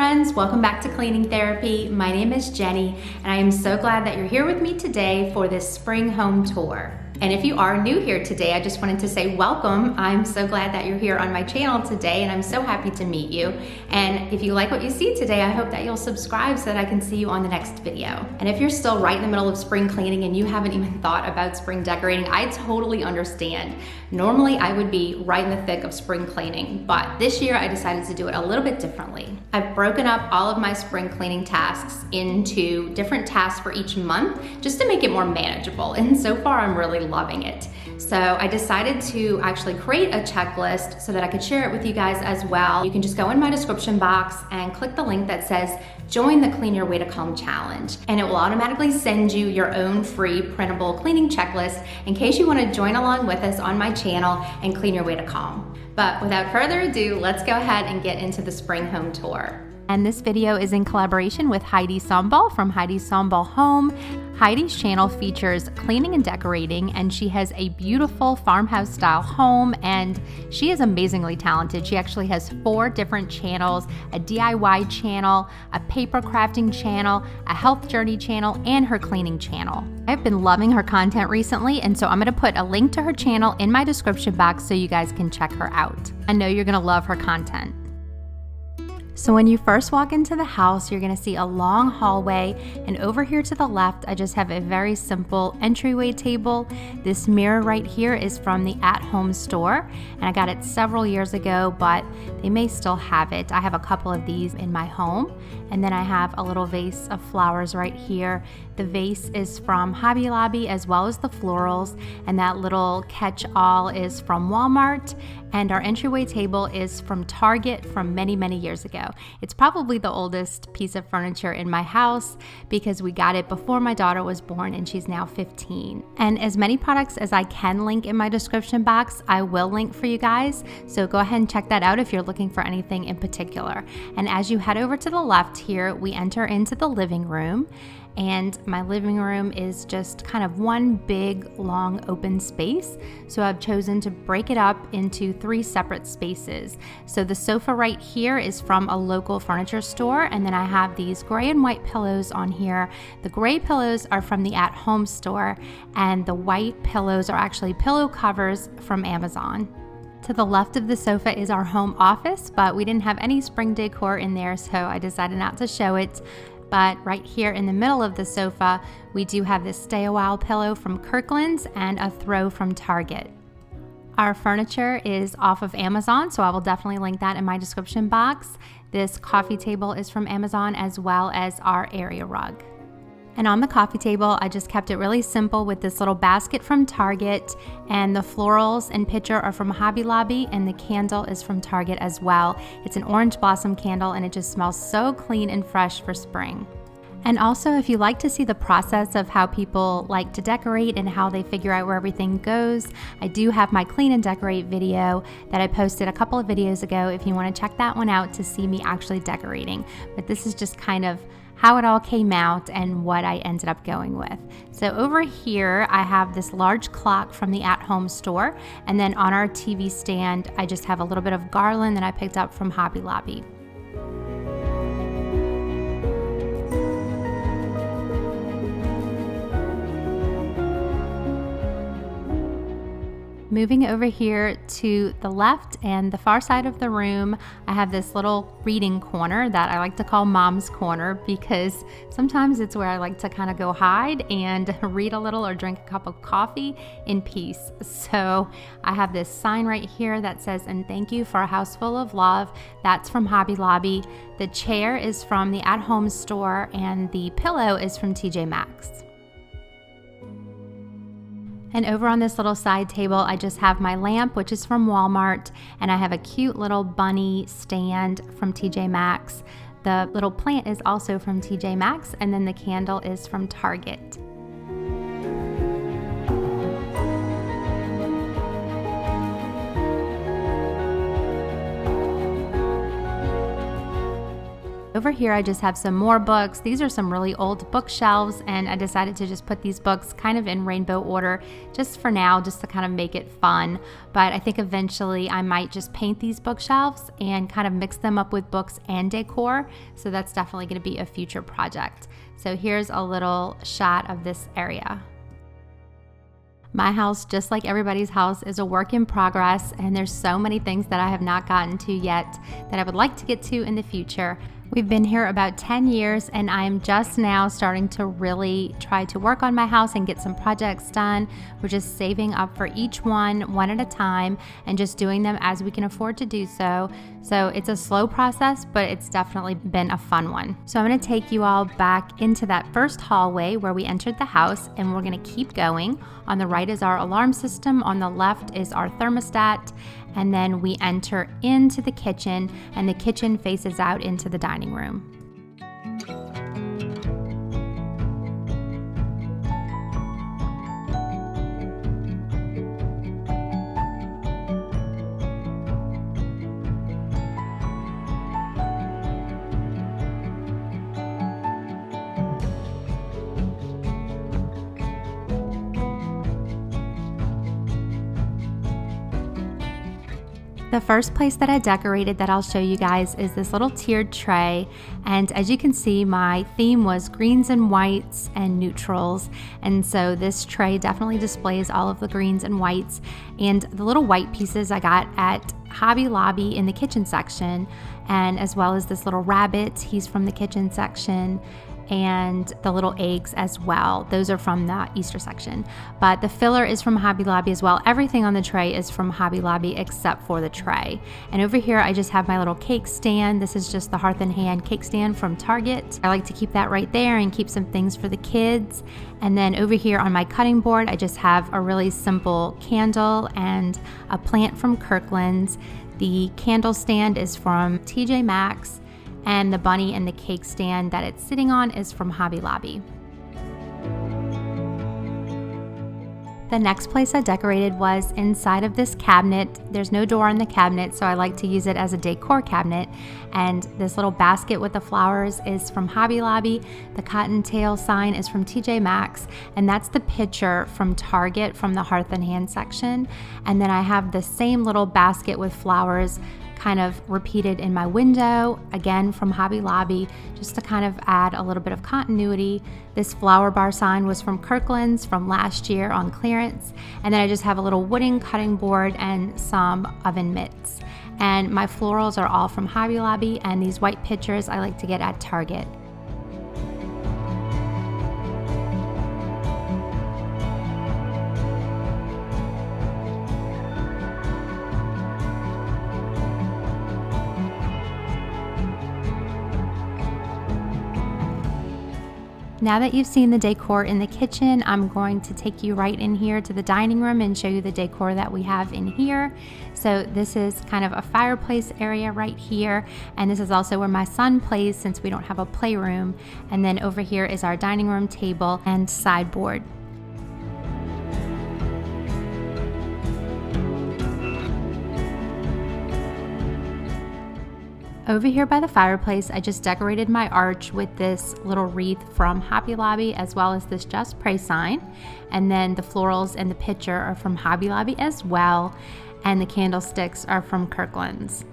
friends, welcome back to Cleaning Therapy. My name is Jenny and I am so glad that you're here with me today for this spring home tour. And if you are new here today, I just wanted to say welcome. I'm so glad that you're here on my channel today and I'm so happy to meet you. And if you like what you see today, I hope that you'll subscribe so that I can see you on the next video. And if you're still right in the middle of spring cleaning and you haven't even thought about spring decorating, I totally understand. Normally I would be right in the thick of spring cleaning, but this year I decided to do it a little bit differently. I've broken up all of my spring cleaning tasks into different tasks for each month just to make it more manageable. And so far I'm really loving it. So I decided to actually create a checklist so that I could share it with you guys as well. You can just go in my description box and click the link that says join the Clean Your Way to Calm challenge, and it will automatically send you your own free printable cleaning checklist in case you want to join along with us on my channel and clean your way to calm. But without further ado, let's go ahead and get into the spring home tour. And this video is in collaboration with Heidi Sombal from Heidi's Sombal Home. Heidi's channel features cleaning and decorating, and she has a beautiful farmhouse style home, and she is amazingly talented. She actually has 4 different channels: a DIY channel, a paper crafting channel, a health journey channel, and her cleaning channel. I've been loving her content recently, and so I'm going to put a link to her channel in my description box so you guys can check her out. I know you're going to love her content. So when you first walk into the house, you're gonna see a long hallway, and over here to the left, I just have a very simple entryway table. This mirror right here is from the at-home store, and I got it several years ago, but they may still have it. I have a couple of these in my home, and then I have a little vase of flowers right here. The vase is from Hobby Lobby as well as the Florals, and that little catch-all is from Walmart, and our entryway table is from Target from many, many years ago. It's probably the oldest piece of furniture in my house because we got it before my daughter was born and she's now 15. And as many products as I can link in my description box, I will link for you guys. So go ahead and check that out if you're looking for anything in particular. And as you head over to the left here, we enter into the living room. And my living room is just kind of one big, long, open space. So I've chosen to break it up into 3 separate spaces. So the sofa right here is from a local furniture store, and then I have these gray and white pillows on here. The gray pillows are from the at-home store, and the white pillows are actually pillow covers from Amazon. To the left of the sofa is our home office, but we didn't have any spring decor in there, so I decided not to show it. But right here in the middle of the sofa, we do have this Stay a While pillow from Kirklands and a throw from Target. Our furniture is off of Amazon, so I will definitely link that in my description box. This coffee table is from Amazon as well as our area rug. And on the coffee table, I just kept it really simple with this little basket from Target, and the florals and pitcher are from Hobby Lobby, and the candle is from Target as well. It's an orange blossom candle, and it just smells so clean and fresh for spring. And also, if you like to see the process of how people like to decorate and how they figure out where everything goes, I do have my clean and decorate video that I posted a couple of videos ago if you want to check that one out to see me actually decorating. But this is just kind of how it all came out and what I ended up going with. So over here, I have this large clock from the at-home store, and then on our TV stand, I just have a little bit of garland that I picked up from Hobby Lobby. Moving over here to the left and the far side of the room, I have this little reading corner that I like to call Mom's Corner because sometimes it's where I like to kind of go hide and read a little or drink a cup of coffee in peace. So I have this sign right here that says, "And thank you for a house full of love." That's from Hobby Lobby. The chair is from the at-home store, and the pillow is from TJ Maxx. And over on this little side table, I just have my lamp, which is from Walmart, and I have a cute little bunny stand from TJ Maxx. The little plant is also from TJ Maxx, and then the candle is from Target. Over here, I just have some more books. These are some really old bookshelves, and I decided to just put these books kind of in rainbow order just for now, just to kind of make it fun. But I think eventually I might just paint these bookshelves and kind of mix them up with books and decor. So that's definitely going to be a future project. So here's a little shot of this area. My house, just like everybody's house, is a work in progress, and there's so many things that I have not gotten to yet that I would like to get to in the future. We've been here about 10 years, and I'm just now starting to really try to work on my house and get some projects done. We're just saving up for each one at a time and just doing them as we can afford to do so. So it's a slow process, but it's definitely been a fun one. So I'm going to take you all back into that first hallway where we entered the house, and we're going to keep going. On the right is our alarm system, on the left is our thermostat, and then we enter into the kitchen, and the kitchen faces out into the dining room. The first place that I decorated that I'll show you guys is this little tiered tray, and as you can see, my theme was greens and whites and neutrals, and so this tray definitely displays all of the greens and whites. And the little white pieces I got at Hobby Lobby in the kitchen section, and as well as this little rabbit, he's from the kitchen section, and the little eggs as well. Those are from the Easter section. But the filler is from Hobby Lobby as well. Everything on the tray is from Hobby Lobby except for the tray. And over here, I just have my little cake stand. This is just the Hearth and Hand cake stand from Target. I like to keep that right there and keep some things for the kids. And then over here on my cutting board, I just have a really simple candle and a plant from Kirklands. The candle stand is from TJ Maxx, and the bunny and the cake stand that it's sitting on is from Hobby Lobby. The next place I decorated was inside of this cabinet. There's no door on the cabinet, so I like to use it as a decor cabinet. And this little basket with the flowers is from Hobby Lobby. The cottontail sign is from TJ Maxx, and that's the picture from Target from the Hearth and Hand section. And then I have the same little basket with flowers kind of repeated in my window, again from Hobby Lobby, just to kind of add a little bit of continuity. This flower bar sign was from Kirklands from last year on clearance. And then I just have a little wooden cutting board and some oven mitts. And my florals are all from Hobby Lobby, and these white pictures I like to get at Target. Now that you've seen the decor in the kitchen, I'm going to take you right in here to the dining room and show you the decor that we have in here. So this is kind of a fireplace area right here, and this is also where my son plays since we don't have a playroom. And then over here is our dining room table and sideboard. Over here by the fireplace, I just decorated my arch with this little wreath from Hobby Lobby, as well as this Just Pray sign. And then the florals and the pitcher are from Hobby Lobby as well. And the candlesticks are from Kirklands.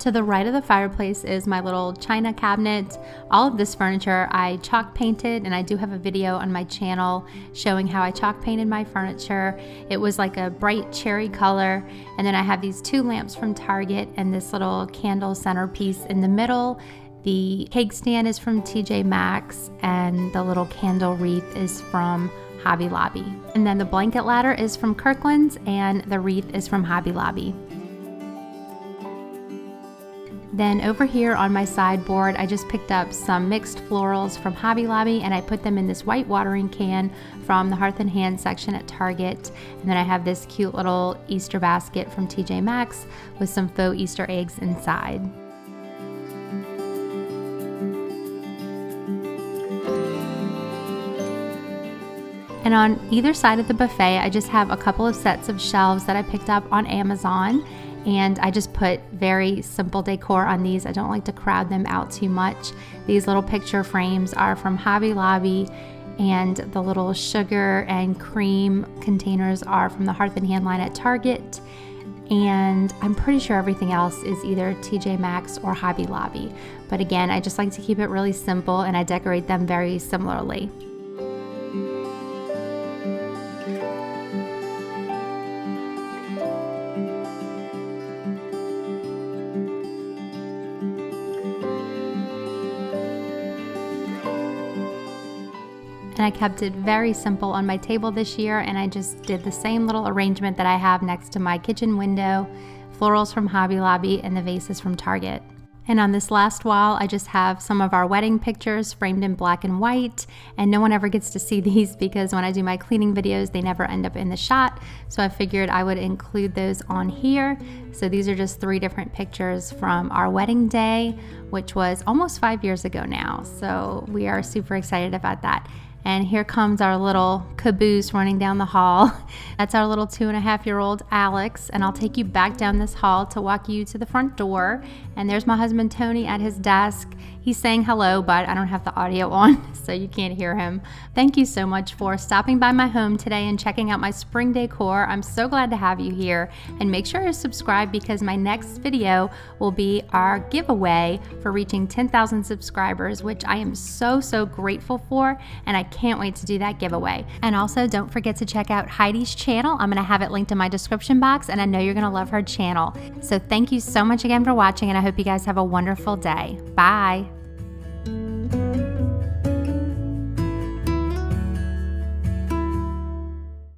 To the right of the fireplace is my little china cabinet. All of this furniture I chalk painted, and I do have a video on my channel showing how I chalk painted my furniture. It was like a bright cherry color, and then I have these two lamps from Target and this little candle centerpiece in the middle. The cake stand is from TJ Maxx, and the little candle wreath is from Hobby Lobby. And then the blanket ladder is from Kirklands, and the wreath is from Hobby Lobby. Then over here on my sideboard, I just picked up some mixed florals from Hobby Lobby and I put them in this white watering can from the Hearth and Hand section at Target. And then I have this cute little Easter basket from TJ Maxx with some faux Easter eggs inside. And on either side of the buffet, I just have a couple of sets of shelves that I picked up on Amazon. And I just put very simple decor on these. I don't like to crowd them out too much. These little picture frames are from Hobby Lobby, and the little sugar and cream containers are from the Hearth and Hand line at Target. And I'm pretty sure everything else is either TJ Maxx or Hobby Lobby. But again, I just like to keep it really simple and I decorate them very similarly. And I kept it very simple on my table this year, and I just did the same little arrangement that I have next to my kitchen window, florals from Hobby Lobby and the vases from Target. And on this last wall, I just have some of our wedding pictures framed in black and white, and no one ever gets to see these because when I do my cleaning videos, they never end up in the shot. So I figured I would include those on here. So these are just 3 different pictures from our wedding day, which was almost 5 years ago now. So we are super excited about that. And here comes our little caboose running down the hall. That's our little 2.5-year-old Alex. And I'll take you back down this hall to walk you to the front door. And there's my husband Tony at his desk. He's saying hello, but I don't have the audio on, so you can't hear him. Thank you so much for stopping by my home today and checking out my spring decor. I'm so glad to have you here. And make sure to subscribe because my next video will be our giveaway for reaching 10,000 subscribers, which I am so grateful for. And I can't wait to do that giveaway. And also don't forget to check out Heidi's channel. I'm gonna have it linked in my description box, and I know you're gonna love her channel. So thank you so much again for watching, and I hope you guys have a wonderful day. Bye.